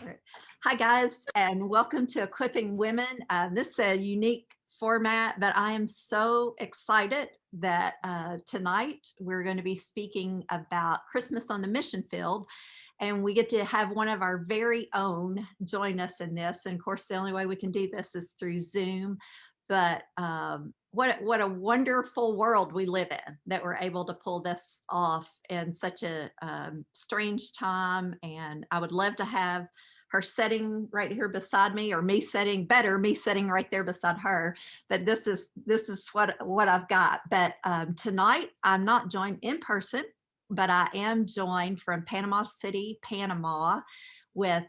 Great. Hi, guys, and welcome to Equipping Women. This is a unique format, but I am so excited that tonight we're going to be speaking about Christmas on the mission field. And we get to have one of our very own join us in this. And of course, the only way we can do this is through Zoom. But what a wonderful world we live in that we're able to pull this off in such a strange time. And I would love to have her sitting right here beside me, or me sitting right there beside her. But this is what I've got. But tonight I'm not joined in person, but I am joined from Panama City, Panama, with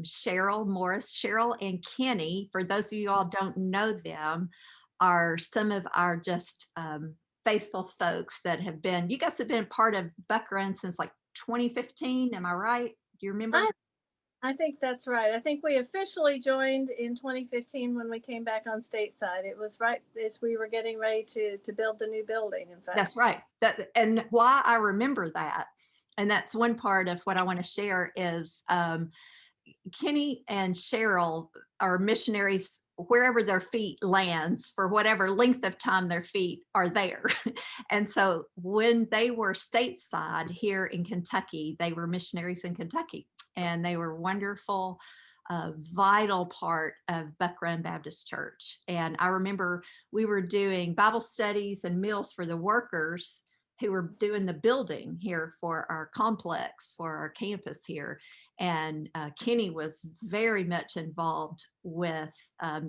Cheryl Morris. Cheryl and Kenny, for those of you all don't know them, are some of our just faithful folks that have been, you guys have been part of Buck Run since like 2015, am I right? Do you remember? I think that's right. I think we officially joined in 2015 when we came back on stateside. It was right as we were getting ready to build the new building, in fact. That's right. And why I remember that, and that's one part of what I want to share, is Kenny and Cheryl are missionaries wherever their feet lands for whatever length of time their feet are there. And so when they were stateside here in Kentucky, they were missionaries in Kentucky, and they were wonderful, vital part of Buck Run Baptist Church. And I remember we were doing Bible studies and meals for the workers who were doing the building here for our complex, for our campus here. And Kenny was very much involved with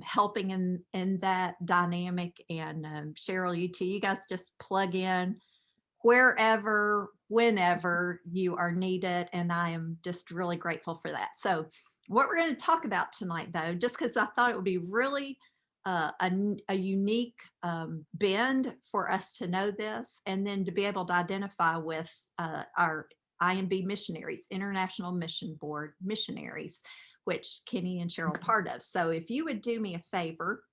helping in that dynamic. And Cheryl, you too, you guys just plug in wherever, whenever you are needed. And I am just really grateful for that. So what we're going to talk about tonight, though, just because I thought it would be really a unique bend for us to know this, and then to be able to identify with our IMB missionaries, International Mission Board missionaries, which Kenny and Cheryl are part of. So if you would do me a favor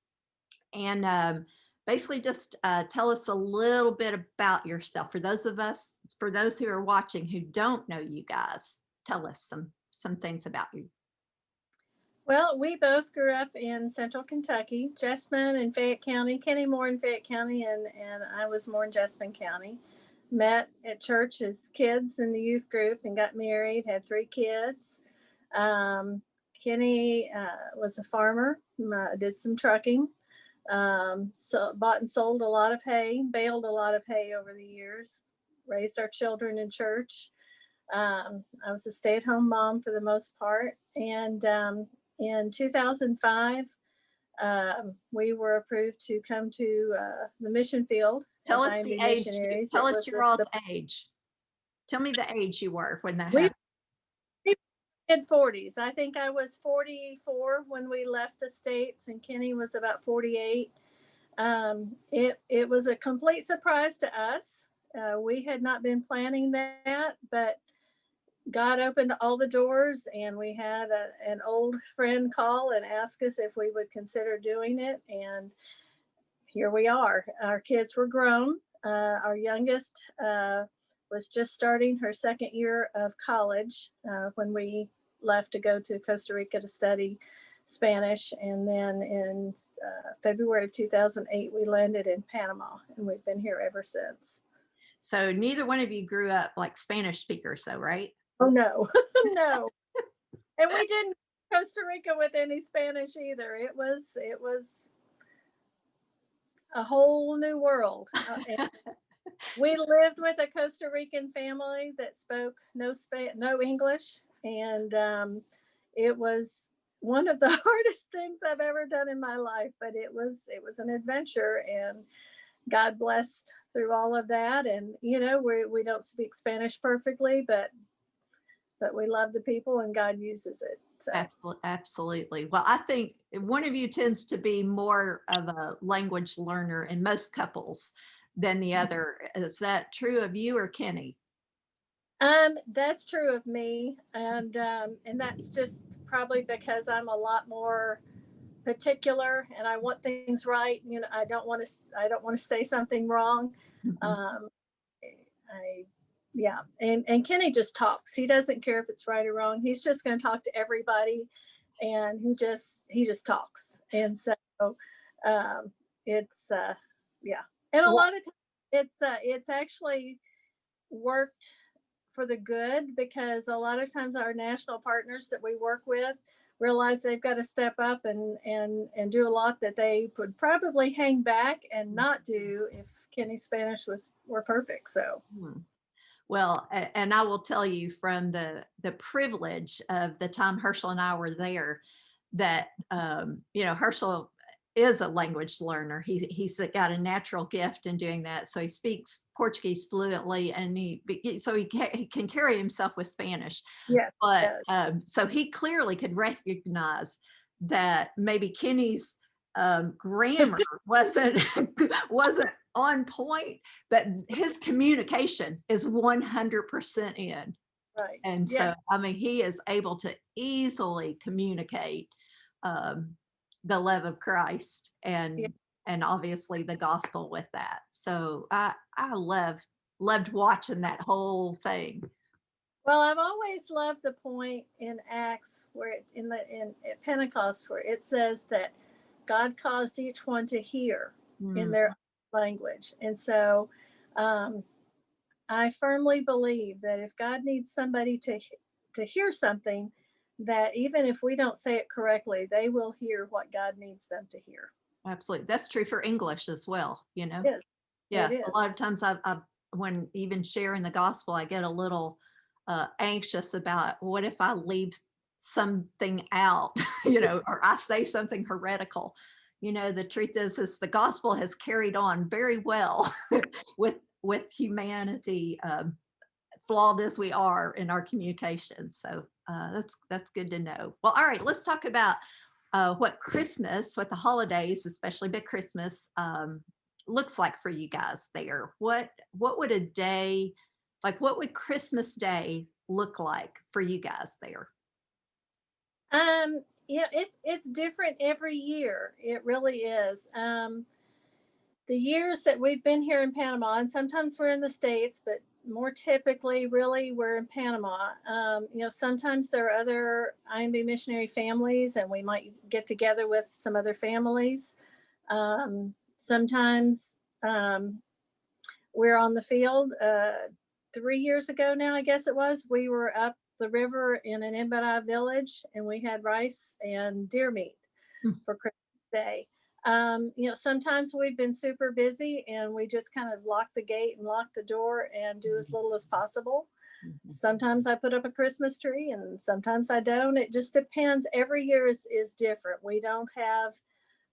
and basically just tell us a little bit about yourself. For those who are watching who don't know you guys, tell us some things about you. Well, we both grew up in central Kentucky, Jessamine in Fayette County, Kenny more in Fayette County, and I was more in Jessamine County. Met at church as kids in the youth group and got married, had 3 kids. Kenny was a farmer, did some trucking, so bought and sold a lot of hay, baled a lot of hay over the years, raised our children in church. I was a stay-at-home mom for the most part. And in 2005, we were approved to come to the mission field. Tell us the age. Tell us your all's age. Tell me the age you were when that happened. Mid-40s. I think I was 44 when we left the States, and Kenny was about 48. It was a complete surprise to us. We had not been planning that, but God opened all the doors, and we had an old friend call and ask us if we would consider doing it. And here we are. Our kids were grown. Our youngest was just starting her 2nd year of college when we left to go to Costa Rica to study Spanish. And then in February of 2008, we landed in Panama, and we've been here ever since. So neither one of you grew up like Spanish speakers, though, right? Oh, no, no. And we didn't go to Costa Rica with any Spanish either. It was a whole new world. And we lived with a Costa Rican family that spoke no English. And it was one of the hardest things I've ever done in my life, but it was an adventure, and God blessed through all of that. And, we don't speak Spanish perfectly, but we love the people, and God uses it. So. Absolutely. Well, I think one of you tends to be more of a language learner in most couples than the other. Is that true of you or Kenny? That's true of me, and that's just probably because I'm a lot more particular, and I want things right. I don't want to say something wrong. Mm-hmm. I Yeah. And Kenny just talks. He doesn't care if it's right or wrong. He's just going to talk to everybody, and he just talks. And so um it's yeah. And a Well, lot of times it's actually worked for the good, because a lot of times our national partners that we work with realize they've got to step up and do a lot that they would probably hang back and not do if Kenny's Spanish was were perfect. So hmm. Well, and I will tell you from the privilege of the time Herschel and I were there, that Herschel is a language learner. He's got a natural gift in doing that. So he speaks Portuguese fluently, and he can carry himself with Spanish. yes, But yes, so he clearly could recognize that maybe Kenny's grammar wasn't wasn't on point, but his communication is 100% in. right, And yeah, so, I mean, he is able to easily communicate um, the love of Christ yeah. and obviously the gospel with that. So I loved watching that whole thing. Well, I've always loved the point in Acts where in at Pentecost where it says that God caused each one to hear in Mm, their language, and so um, I firmly believe that if God needs somebody to hear something, that even if we don't say it correctly, they will hear what God needs them to hear. absolutely, that's true for English as well. Yes, it Yeah, a is. lot of times when even sharing the gospel, I get a little anxious about what if I leave something out, or I say something heretical. The truth is the gospel has carried on very well with humanity, flawed as we are in our communication. So that's good to know. Well, all right, let's talk about what the holidays, especially big Christmas, looks like for you guys there. What would a day, like what would Christmas Day look like for you guys there? Yeah, it's different every year. It really is. The years that we've been here in Panama, and sometimes we're in the States, but more typically, really, we're in Panama. Sometimes there are other IMB missionary families, and we might get together with some other families. Sometimes we're on the field. 3 years ago now, I guess it was, we were up the river in an Imbara village, and we had rice and deer meat Mm, for Christmas Day. Sometimes we've been super busy and we just kind of lock the gate and lock the door and do as mhm, little as possible. mhm, Sometimes I put up a Christmas tree and sometimes I don't. It just depends. Every year is different. We don't have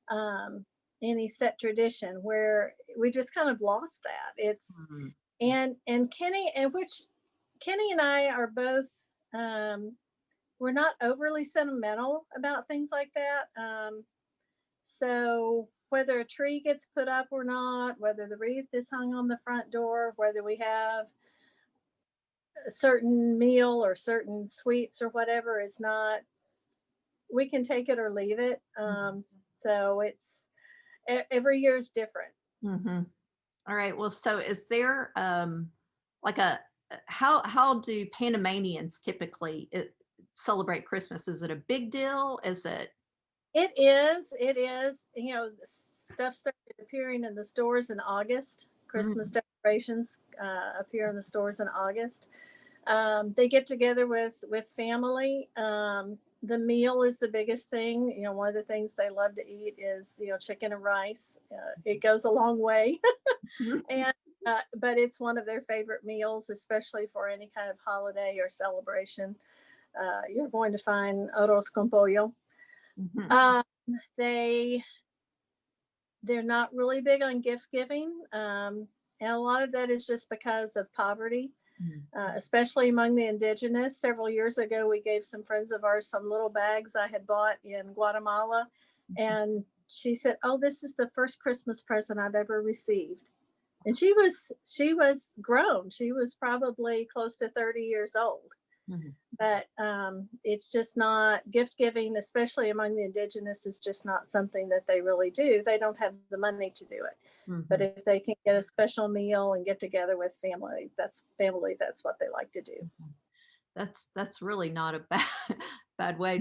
um, any set tradition where we just kind of lost that. It's mhm, and Kenny and which Kenny and I are both we're not overly sentimental about things like that. So whether a tree gets put up or not, whether the wreath is hung on the front door, whether we have a certain meal or certain sweets or whatever is not, we can take it or leave it. So it's every year is different. mhm. All right. Well, so is there like how do Panamanians typically celebrate Christmas? Is it a big deal? Is it? It is. It is. Stuff started appearing in the stores in August. Christmas Mm, decorations appear in the stores in August. They get together with family. The meal is the biggest thing. One of the things they love to eat is chicken and rice. It goes a long way, mhm, and but it's one of their favorite meals, especially for any kind of holiday or celebration. You're going to find arroz con pollo. mhm, Um, they they're not really big on gift giving, and a lot of that is just because of poverty, mhm, especially among the indigenous. Several years ago, we gave some friends of ours some little bags I had bought in Guatemala, mhm. and she said, "Oh, this is the first Christmas present I've ever received." And she was grown. She was probably close to 30 years old. Mhm. But it's just not gift giving, especially among the indigenous, is just not something that they really do. They don't have the money to do it. But Mhm. if they can get a special meal and get together with family. That's what they like to do. Mhm. That's really not a bad bad way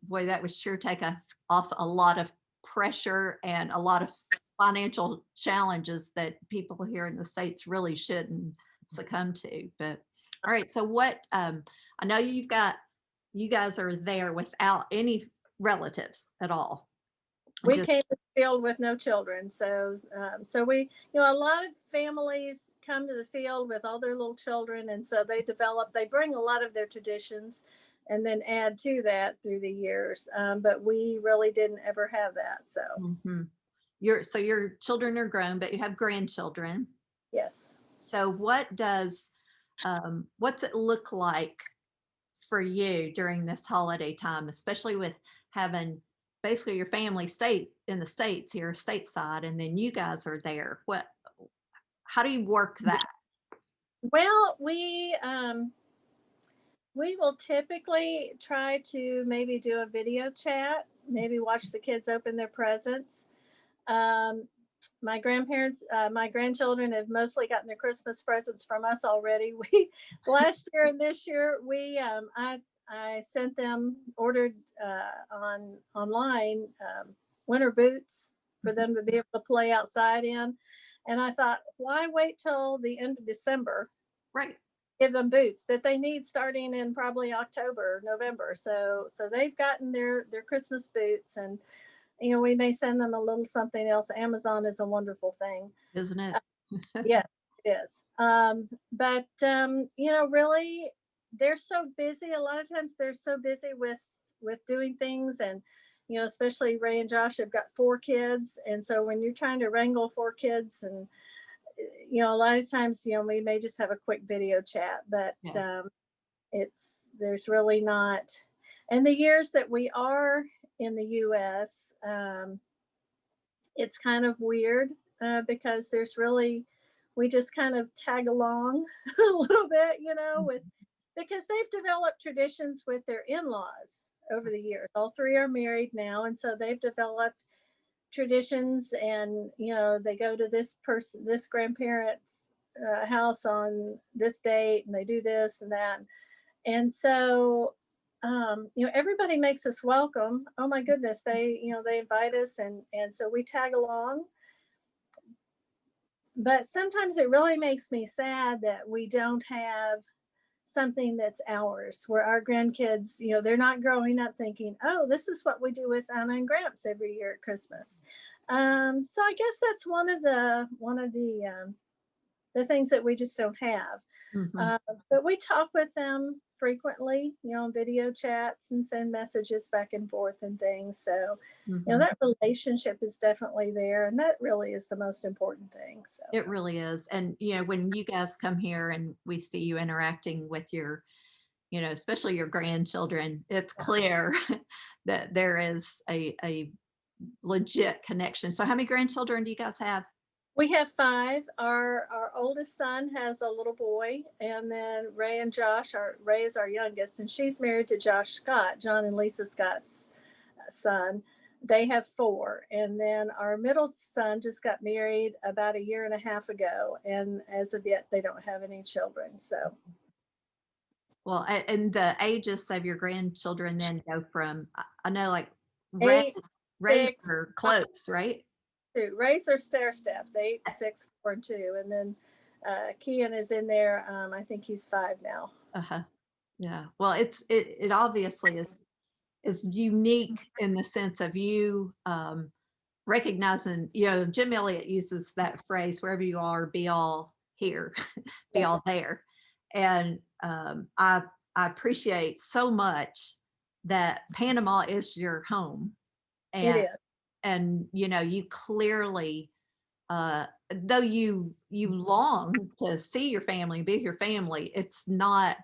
boy, that would sure take off a lot of pressure and a lot of financial challenges that people here in the States really shouldn't succumb to. But all right, so what I know you guys are there without any relatives at all. We Just came to the field with no children, so we, a lot of families come to the field with all their little children, and so they bring a lot of their traditions, and then add to that through the years. But we really didn't ever have that. So mhm. Your children are grown, but you have grandchildren. yes. So what's it look like for you during this holiday time, especially with having basically your family state in the States here, stateside, and then you guys are there? How do you work that? Well, we will typically try to maybe do a video chat, maybe watch the kids open their presents. Um, my grandchildren have mostly gotten their Christmas presents from us already. We last year and this year, I sent them ordered online winter boots for Mhm. them to be able to play outside in, and I thought, why wait till the end of December? Right. Give them boots that they need starting in probably October, November. So they've gotten their Christmas boots, and we may send them a little something else. Amazon is a wonderful thing. Isn't it? Uh, yeah, it is. But really, they're so busy. A lot of times, they're so busy with doing things, and especially Ray and Josh have got 4 kids, and so when you're trying to wrangle 4 kids, and a lot of times, we may just have a quick video chat, but Yeah. there's really not. And the years that we are in the U.S., it's kind of weird because we just kind of tag along a little bit, with because they've developed traditions with their in-laws over the years. All three are married now, and so they've developed traditions, and they go to this grandparent's house on this date, and they do this and that, and so everybody makes us welcome. Oh my goodness, they invite us, and so we tag along. But sometimes it really makes me sad that we don't have something that's ours, where our grandkids, they're not growing up thinking, oh, this is what we do with Anna and Gramps every year at Christmas. So I guess that's one of the things that we just don't have. Mhm. Uh, but we talk with them frequently, video chats, and send messages back and forth and things. So, Mhm. that relationship is definitely there, and that really is the most important thing. So, It really is. And when you guys come here and we see you interacting with your especially your grandchildren, it's clear that there is a legit connection. So how many grandchildren do you guys have? we have 5. Our oldest son has a little boy, and then Ray and Josh. Ray is our youngest, and she's married to Josh Scott, John and Lisa Scott's son. They have 4, and then our middle son just got married about a year and a half ago, and as of yet, they don't have any children. So Well, and the ages of your grandchildren then go from I know like Ray, 8, Ray's 6, are 5, close, right? 2. Ray's are stair steps: 8, 6, 4, and 2, and then Kian is in there. I think he's 5 now. Uh-huh. Yeah. Well, it obviously is unique in the sense of you recognizing, Jim Elliott uses that phrase, wherever you are, be all here, be Yeah, all there. And I appreciate so much that Panama is your home. it And is. you clearly though you long to see your family, be with your family, it's not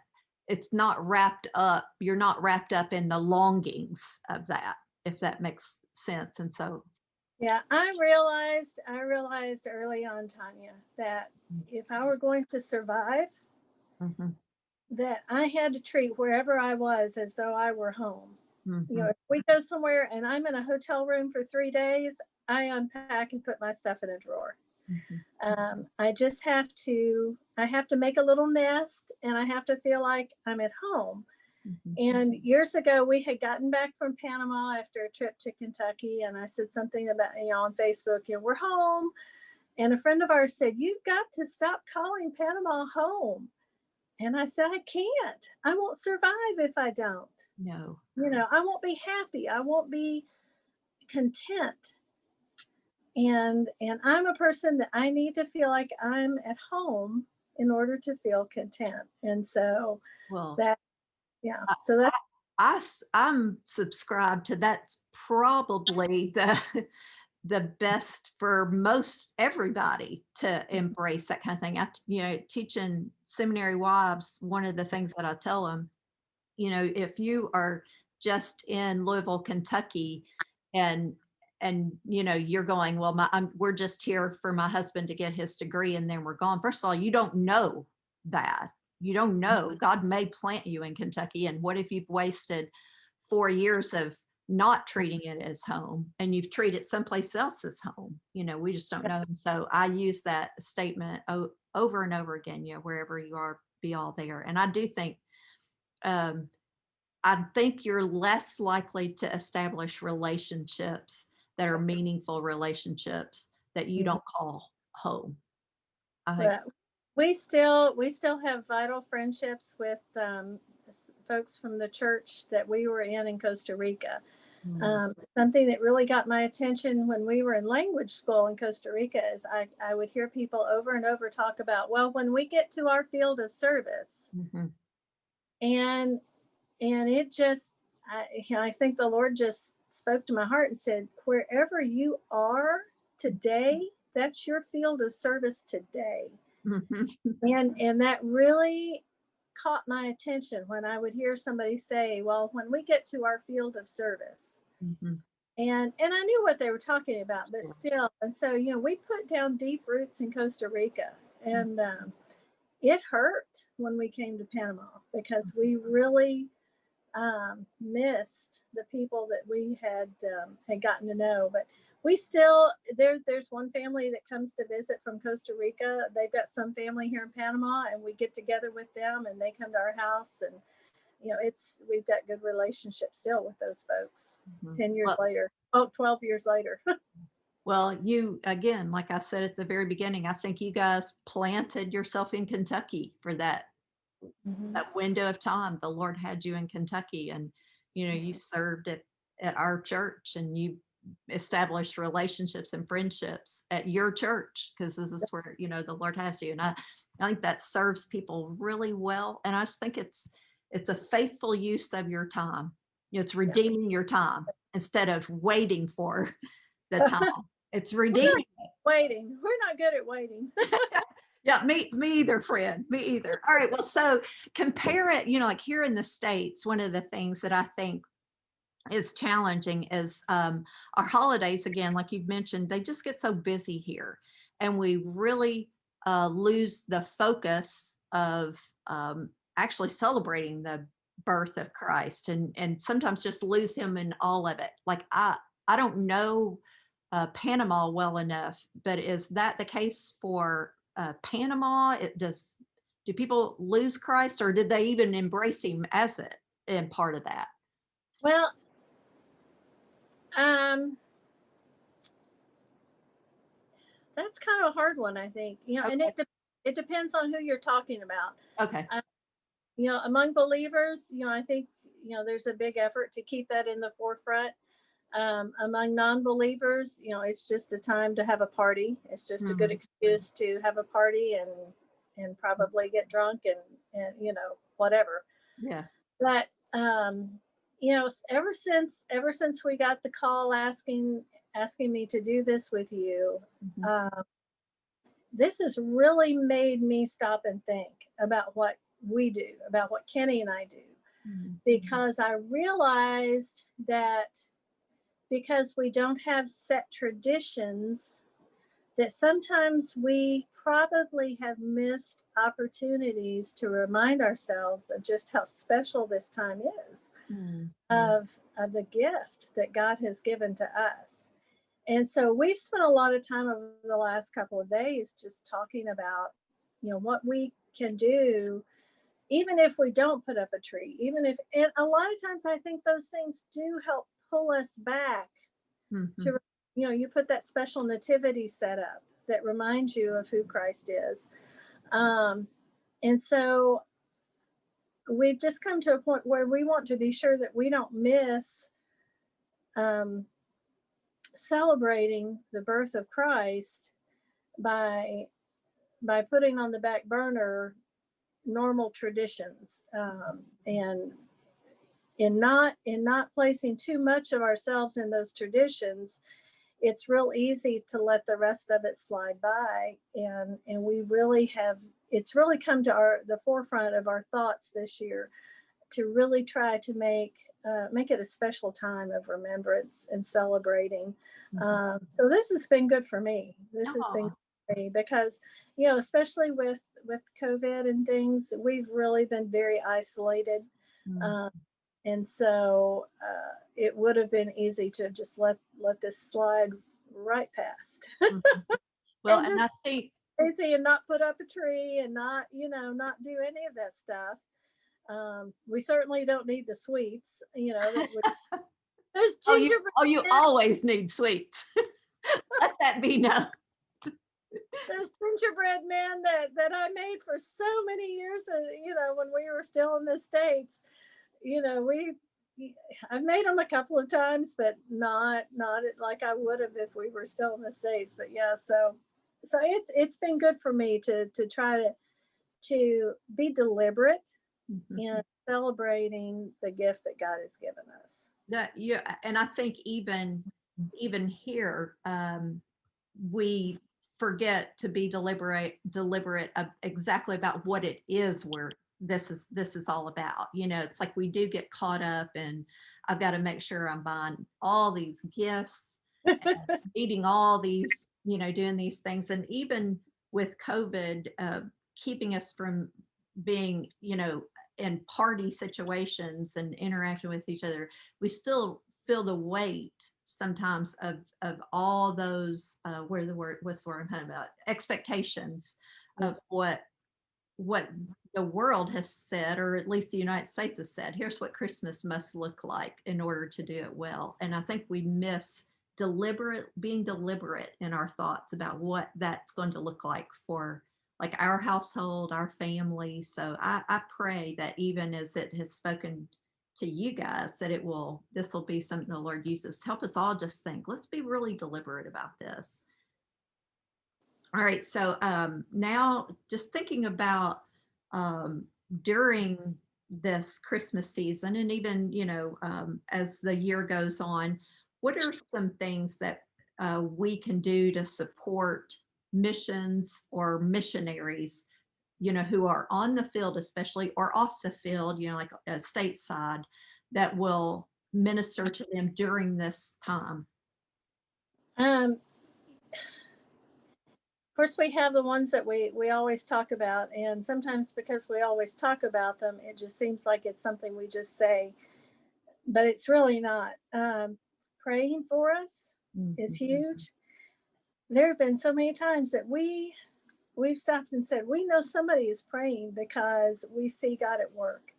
wrapped up, you're not wrapped up in the longings of that, if that makes sense. And so Yeah, I realized early on, Tanya, that if I were going to survive, mhm, that I had to treat wherever I was as though I were home. You know, Mhm. if we go somewhere and I'm in a hotel room for 3 days, I unpack and put my stuff in a drawer. Mhm. I just I have to make a little nest and I have to feel like I'm at home. Mhm. And years ago, we had gotten back from Panama after a trip to Kentucky, and I said something about, on Facebook, we're home. And a friend of ours said, "You've got to stop calling Panama home." And I said, "I can't. I won't survive if I don't. No. I won't be happy. I won't be content. And I'm a person that I need to feel like I'm at home in order to feel content." And so Well, that, yeah. I So that, I'm subscribed to that's probably the the best for most everybody to embrace that kind of thing. Teaching seminary wives, one of the things that I tell them, if you are just in Louisville, Kentucky, and you're going, well, we're just here for my husband to get his degree and then we're gone. First of all, you don't know that. You don't know. God may plant you in Kentucky, and what if you've wasted 4 years of not treating it as home and you've treated someplace else as home? We just don't know. And so I use that statement over and over again. Wherever you are, be all there. And um, I think you're less likely to establish relationships that are meaningful relationships that you don't call home. I think. that we still have vital friendships with folks from the church that we were in Costa Rica. Mm. Something that really got my attention when we were in language school in Costa Rica is I would hear people over and over talk about, well, when we get to our field of service, Mhm. and it just, I think the Lord just spoke to my heart and said, wherever you are today, that's your field of service today. Mhm. And that really caught my attention when I would hear somebody say, well, when we get to our field of service. Mhm. And I knew what they were talking about, but Sure. still. And so, we put down deep roots in Costa Rica. Mhm. And it hurt when we came to Panama because we really missed the people that we had gotten to know. But we still, there's one family that comes to visit from Costa Rica. They've got some family here in Panama, and we get together with them, and they come to our house, and we've got good relationships still with those folks. Mhm. 10 years later, oh, 12 years later. Well, you again, like I said at the very beginning, I think you guys planted yourself in Kentucky for that Mhm. that window of time. The Lord had you in Kentucky, and you served at our church, and you established relationships and friendships at your church, because this is where the Lord has you. And I think that serves people really well. And I just think it's a faithful use of your time. It's Yeah. redeeming your time instead of waiting for the time. It's We're not redeeming. waiting. We're not good at waiting. Yeah, me either, friend. Me either. All right. Well, so compare it, like here in the States, one of the things that I think is challenging is our holidays, again, like you've mentioned, they just get so busy here. And we really lose the focus of actually celebrating the birth of Christ, and sometimes just lose him in all of it. Like I don't know Panama well enough, but is that the case for Panama? Do people lose Christ, or did they even embrace him as it and part of that? Well, um, that's kind of a hard one, I think. And Okay. it depends on who you're talking about. Okay. Uh, among believers, I think there's a big effort to keep that in the forefront. Among non-believers, it's just a time to have a party. It's just a good Mhm. excuse to have a party and probably get drunk and whatever. Yeah. But ever since we got the call asking me to do this with you, Mhm. uh, this has really made me stop and think about what we do, about what Kenny and I do, Mhm. because I realized that because we don't have set traditions, that sometimes we probably have missed opportunities to remind ourselves of just how special this time is, Mhm. of the gift that God has given to us. And so we've spent a lot of time over the last couple of days just talking about, what we can do, even if we don't put up a tree, even if, and a lot of times I think those things do help pull us back Mhm. to, you put that special nativity set up that reminds you of who Christ is. Um, and so we've just come to a point where we want to be sure that we don't miss um, celebrating the birth of Christ by putting on the back burner normal traditions, and in not placing too much of ourselves in those traditions. It's real easy to let the rest of it slide by, and we really have, it's really come to the forefront of our thoughts this year to really try to make it a special time of remembrance and celebrating. Mhm. So this has been good for me. This has been Oh. good for me because, especially with COVID and things, we've really been very isolated. Mm. Uh, and so it would have been easy to just let this slide right past Mhm. Well, and and I just think busy and not put up a tree and not, not do any of that stuff. We certainly don't need the sweets, that would, those you gingerbread always need sweets. Let that be known. those gingerbread men that I made for so many years, when we were still in the States. We I've made them a couple of times, but not like I would have if we were still in the States. But yeah, so it's been good for me to try to be deliberate in Mhm. celebrating the gift that God has given us. That yeah, and I think even here, we forget to be deliberate exactly about what it is where this is all about. It's like we do get caught up and I've got to make sure I'm buying all these gifts, eating all these, doing these things. And even with COVID, keeping us from being, in party situations and interacting with each other, we still feel the weight sometimes of all those where the word what's the word I'm talking about, expectations of what the world has said, or at least the United States has said, here's what Christmas must look like in order to do it well. And I think we miss being deliberate in our thoughts about what that's going to look like for like our household, our family. So I pray that even as it has spoken to you guys, that this will be something the Lord uses. Help us all just think, let's be really deliberate about this. All right, so now just thinking about um, during this Christmas season, and even as the year goes on, what are some things that we can do to support missions or missionaries, who are on the field, especially or off the field, like stateside, that will minister to them during this time? Um, of course, we have the ones that we always talk about, and sometimes because we always talk about them, it just seems like it's something we just say, but it's really not. Praying for us is Mhm. huge. There have been so many times that we've stopped and said, we know somebody is praying because we see God at work.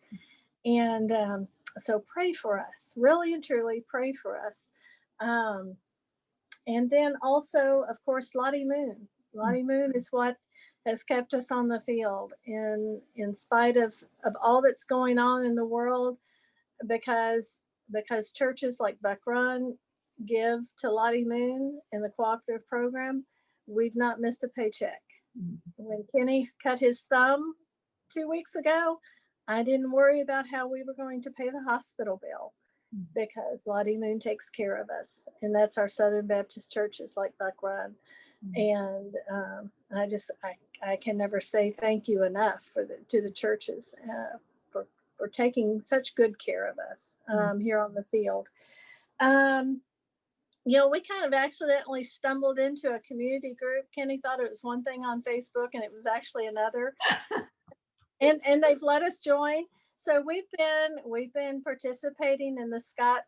And so pray for us, really and truly pray for us. Um, and then also, of course, Lottie Moon. Lottie Moon is what has kept us on the field in spite of all that's going on in the world, because churches like Buck Run give to Lottie Moon and the cooperative program. We've not missed a paycheck. Mhm. When Kenny cut his thumb 2 weeks ago, I didn't worry about how we were going to pay the hospital bill because Lottie Moon takes care of us. And that's our Southern Baptist churches like Buck Run. Mhm. And I can never say thank you enough to the churches for taking such good care of us Mhm. here on the field. Um, we kind of accidentally stumbled into a community group. Kenny thought it was one thing on Facebook and it was actually another. And they've let us join. So we've been participating in the Scott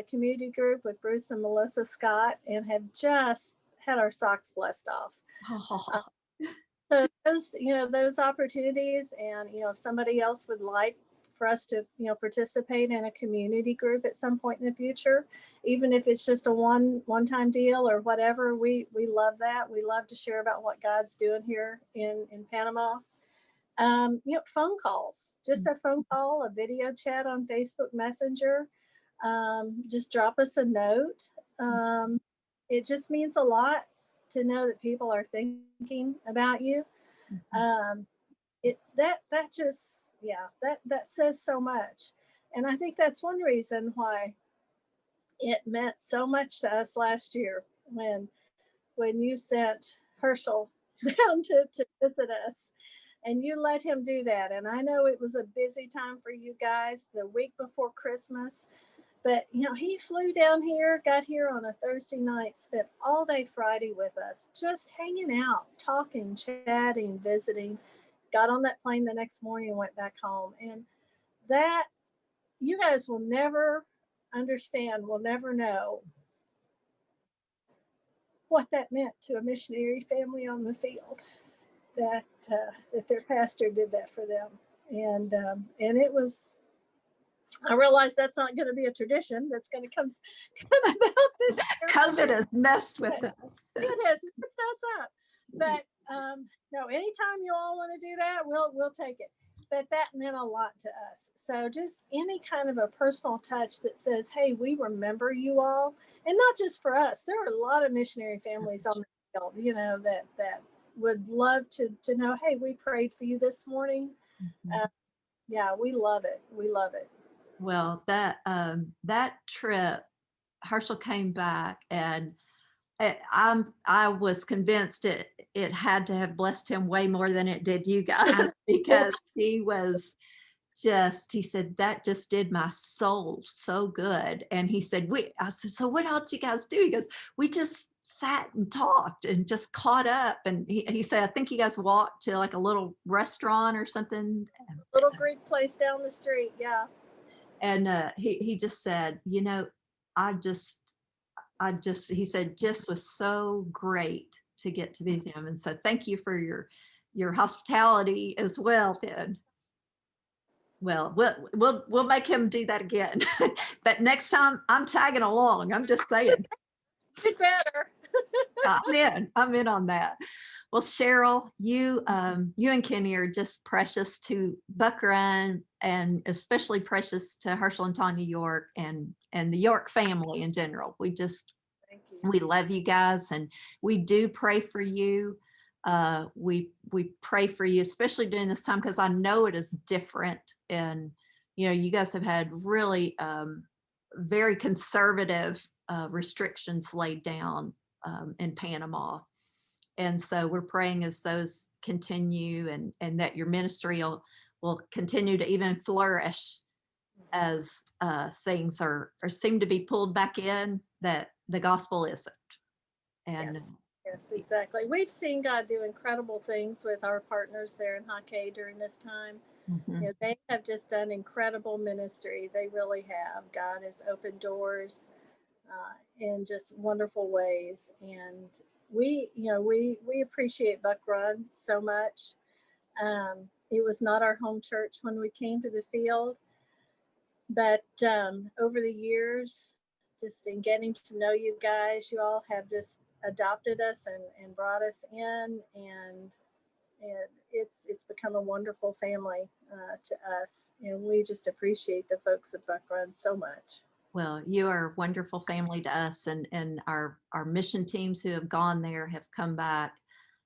community group with Bruce and Melissa Scott, and have just had our socks blessed off. Uh, Oh, so those opportunities, and if somebody else would like for us to participate in a community group at some point in the future, even if it's just a one time deal or whatever, we love that. We love to share about what God's doing here in Panama. Phone calls, just a phone call, a video chat on Facebook Messenger. Just drop us a note. It just means a lot to know that people are thinking about you. Um, that just, yeah, that says so much. And I think that's one reason why it meant so much to us last year when you sent Herschel down to visit us, and you let him do that. And I know it was a busy time for you guys the week before Christmas, but he flew down here, got here on a Thursday night, spent all day Friday with us, just hanging out, talking, chatting, visiting, got on that plane the next morning and went back home. And that, you guys will never understand, will never know what that meant to a missionary family on the field, that their pastor did that for them. And it was, I realize that's not going to be a tradition that's going to come about this year. COVID has messed with us. It has messed us up. But no, anytime you all want to do that, we'll take it. But that meant a lot to us. So just any kind of a personal touch that says, hey, we remember you all. And not just for us. There are a lot of missionary families on the field, that would love to know, hey, we prayed for you this morning. Yeah, we love it. We love it. Well, that trip, Herschel came back, and I was convinced it had to have blessed him way more than it did you guys, because he said that just did my soul so good. And he said, I said, so what else you guys do? He goes, we just sat and talked and just caught up. And he said, I think you guys walked to like a little restaurant or something. Little Greek place down the street. Yeah. And he just said, I just, he said, just was so great to get to meet him. And so thank you for your hospitality as well, then. Well, we'll make him do that again. But next time I'm tagging along. I'm just saying. You better. I'm in on that. Well, Cheryl, you and Kenny are just precious to Buck Run, and especially precious to Herschel and Tanya York, and the York family in general. Thank you. We love you guys, and we do pray for you. We pray for you, especially during this time, because I know it is different. And you guys have had really very conservative restrictions laid down in Panama. And so we're praying as those continue, and that your ministry will continue to even flourish as things are seem to be pulled back in, that the gospel isn't. And yes, exactly. We've seen God do incredible things with our partners there in Hockey during this time. They have just done incredible ministry. They really have. God has opened doors in just wonderful ways, and we appreciate Buck Run so much. It was not our home church when we came to the field, but over the years, just in getting to know you guys, you all have just adopted us and brought us in, and it's become a wonderful family to us, and we just appreciate the folks at Buck Run so much. Well, you are a wonderful family to us, and our mission teams who have gone there have come back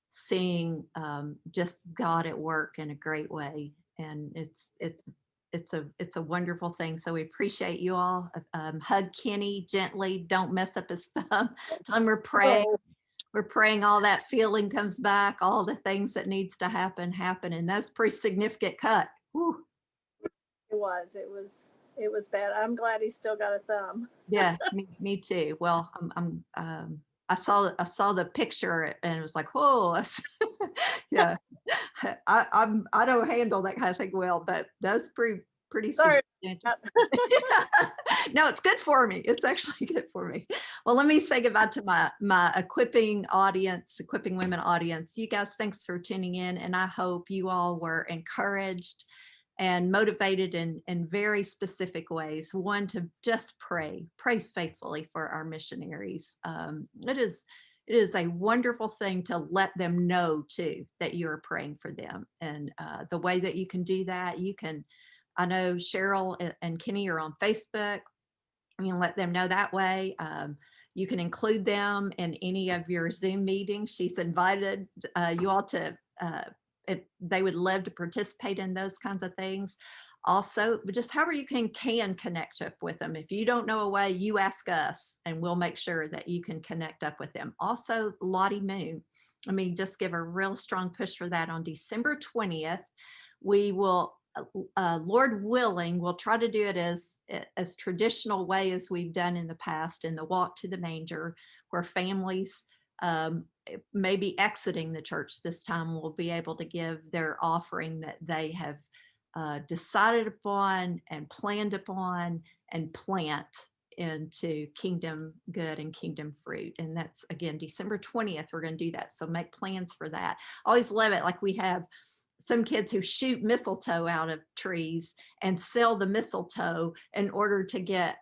seeing just God at work in a great way, and it's a wonderful thing. So we appreciate you all. Hug Kenny gently. Don't mess up his thumb. Tell him we're praying. Oh. We're praying all that feeling comes back, all the things that needs to happen, and that's pretty significant cut. Whew. It was it was bad. I'm glad he still got a thumb. Yeah, me too. Well, I saw the picture and it was like, whoa, yeah. I don't handle that kind of thing well, but that's pretty Sorry. substantial. No, it's good for me. It's actually good for me. Well, let me say goodbye to my equipping audience, equipping women audience. You guys, thanks for tuning in, and I hope you all were encouraged and motivated in very specific ways. One, to just pray faithfully for our missionaries. It is a wonderful thing to let them know too that you're praying for them, and the way that you can do that, you can. I know Cheryl and Kenny are on Facebook. You can let them know that way. You can include them in any of your Zoom meetings. She's invited you all to, they would love to participate in those kinds of things. Also, just however you can connect up with them. If you don't know a way, you ask us and we'll make sure that you can connect up with them. Also, Lottie Moon. Let me just give a real strong push for that on December 20th. We will Lord willing, we'll try to do it as traditional way as we've done in the past in the walk to the manger, where families maybe exiting the church this time will be able to give their offering that they have decided upon and planned upon and plant into kingdom good and kingdom fruit. And that's again December 20th. We're going to do that. So make plans for that. I always love it. Like we have some kids who shoot mistletoe out of trees and sell the mistletoe in order to get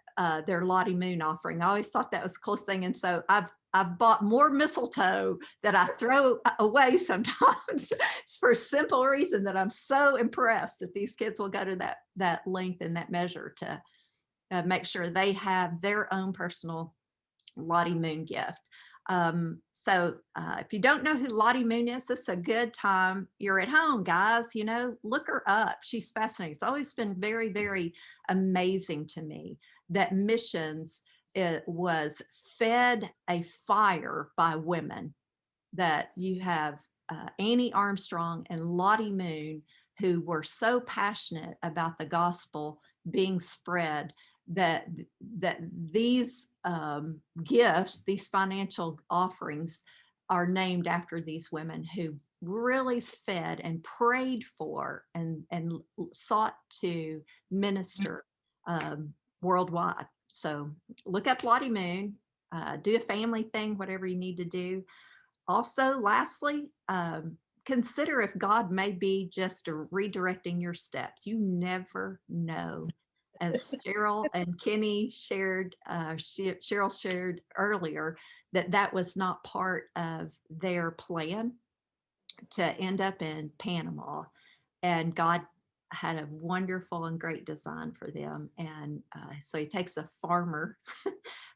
their Lottie Moon offering. I always thought that was the coolest thing. And so I've bought more mistletoe that I throw away sometimes for simple reason that I'm so impressed that these kids will go to that length and that measure to make sure they have their own personal Lottie Moon gift. So if you don't know who Lottie Moon is, this is a good time. You're at home, guys, look her up. She's fascinating. It's always been very, very amazing to me that missions was fed a fire by women, that you have Annie Armstrong and Lottie Moon, who were so passionate about the gospel being spread that these gifts, these financial offerings, are named after these women who really fed and prayed for and sought to minister worldwide. So look up Lottie Moon, do a family thing, whatever you need to do. Also, lastly, consider if God may be just redirecting your steps. You never know. As Cheryl and Kenny shared, Cheryl shared earlier, that was not part of their plan to end up in Panama. And God had a wonderful and great design for them. And so he takes a farmer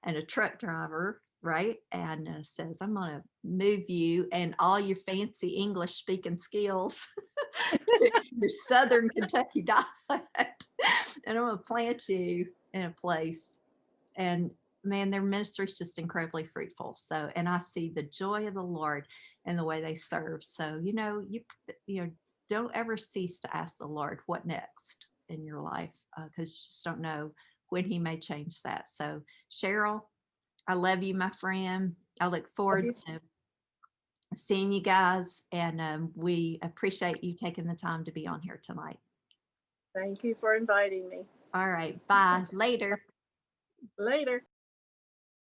and a truck driver, right? And says, I'm going to move you and all your fancy English speaking skills to your Southern Kentucky dialect. And I'm going to plant you in a place. And man, their ministry is just incredibly fruitful. So, and I see the joy of the Lord in the way they serve. So, you don't ever cease to ask the Lord what next in your life, because you just don't know when he may change that. So, Cheryl, I love you, my friend. I look forward to seeing you guys, and we appreciate you taking the time to be on here tonight. Thank you for inviting me. All right, bye. Later. Later.